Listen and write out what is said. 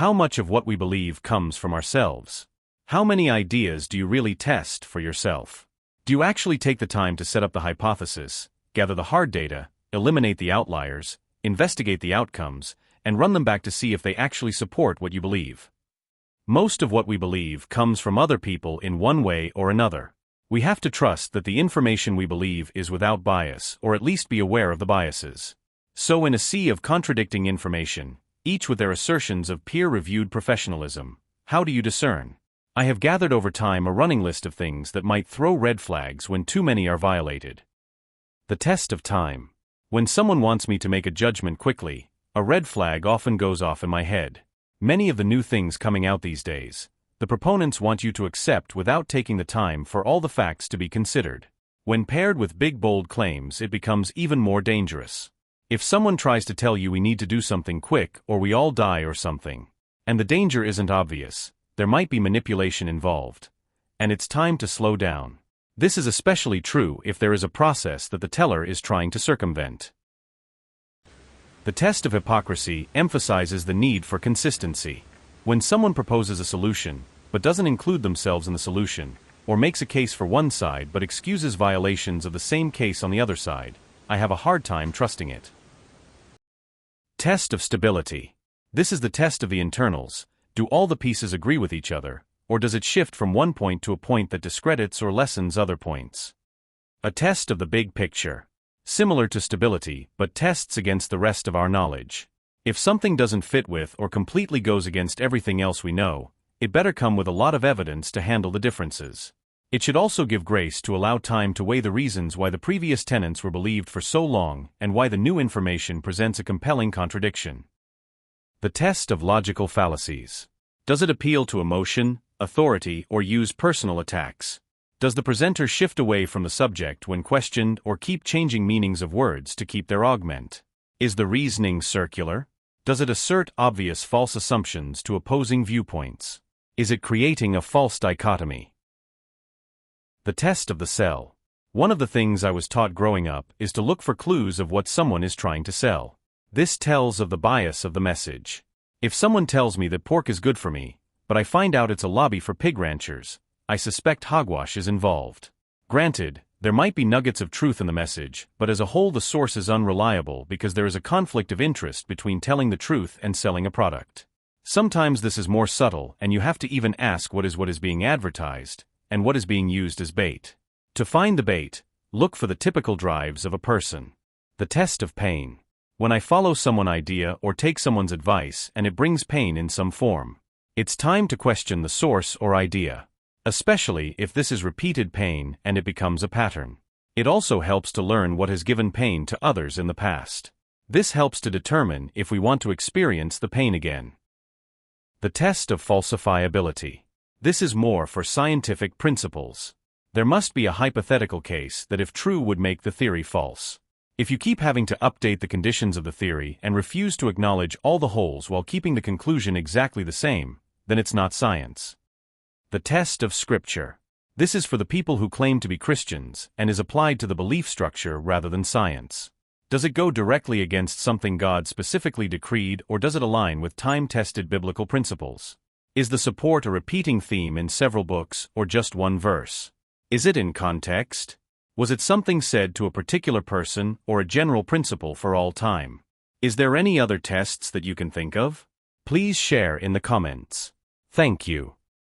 How much of what we believe comes from ourselves? How many ideas do you really test for yourself? Do you actually take the time to set up the hypothesis, gather the hard data, eliminate the outliers, investigate the outcomes, and run them back to see if they actually support what you believe? Most of what we believe comes from other people in one way or another. We have to trust that the information we believe is without bias, or at least be aware of the biases. So in a sea of contradicting information, each with their assertions of peer-reviewed professionalism, how do you discern? I have gathered over time a running list of things that might throw red flags when too many are violated. The test of time. When someone wants me to make a judgment quickly, a red flag often goes off in my head. Many of the new things coming out these days, the proponents want you to accept without taking the time for all the facts to be considered. When paired with big bold claims, it becomes even more dangerous. If someone tries to tell you we need to do something quick or we all die or something, and the danger isn't obvious, there might be manipulation involved. And it's time to slow down. This is especially true if there is a process that the teller is trying to circumvent. The test of hypocrisy emphasizes the need for consistency. When someone proposes a solution, but doesn't include themselves in the solution, or makes a case for one side but excuses violations of the same case on the other side, I have a hard time trusting it. Test of stability. This is the test of the internals. Do all the pieces agree with each other, or does it shift from one point to a point that discredits or lessens other points? A test of the big picture. Similar to stability, but tests against the rest of our knowledge. If something doesn't fit with or completely goes against everything else we know, it better come with a lot of evidence to handle the differences. It should also give grace to allow time to weigh the reasons why the previous tenets were believed for so long and why the new information presents a compelling contradiction. The test of logical fallacies. Does it appeal to emotion, authority, or use personal attacks? Does the presenter shift away from the subject when questioned or keep changing meanings of words to keep their augment? Is the reasoning circular? Does it assert obvious false assumptions to opposing viewpoints? Is it creating a false dichotomy? The test of the sell. One of the things I was taught growing up is to look for clues of what someone is trying to sell. This tells of the bias of the message. If someone tells me that pork is good for me, but I find out it's a lobby for pig ranchers, I suspect hogwash is involved. Granted, there might be nuggets of truth in the message, but as a whole the source is unreliable because there is a conflict of interest between telling the truth and selling a product. Sometimes this is more subtle and you have to even ask what is being advertised, and what is being used as bait. To find the bait, look for the typical drives of a person. The test of pain. When I follow someone's idea or take someone's advice and it brings pain in some form, it's time to question the source or idea. Especially if this is repeated pain and it becomes a pattern. It also helps to learn what has given pain to others in the past. This helps to determine if we want to experience the pain again. The test of falsifiability. This is more for scientific principles. There must be a hypothetical case that if true would make the theory false. If you keep having to update the conditions of the theory and refuse to acknowledge all the holes while keeping the conclusion exactly the same, then it's not science. The test of scripture. This is for the people who claim to be Christians and is applied to the belief structure rather than science. Does it go directly against something God specifically decreed or does it align with time-tested biblical principles? Is the support a repeating theme in several books or just one verse? Is it in context? Was it something said to a particular person or a general principle for all time? Is there any other tests that you can think of? Please share in the comments. Thank you.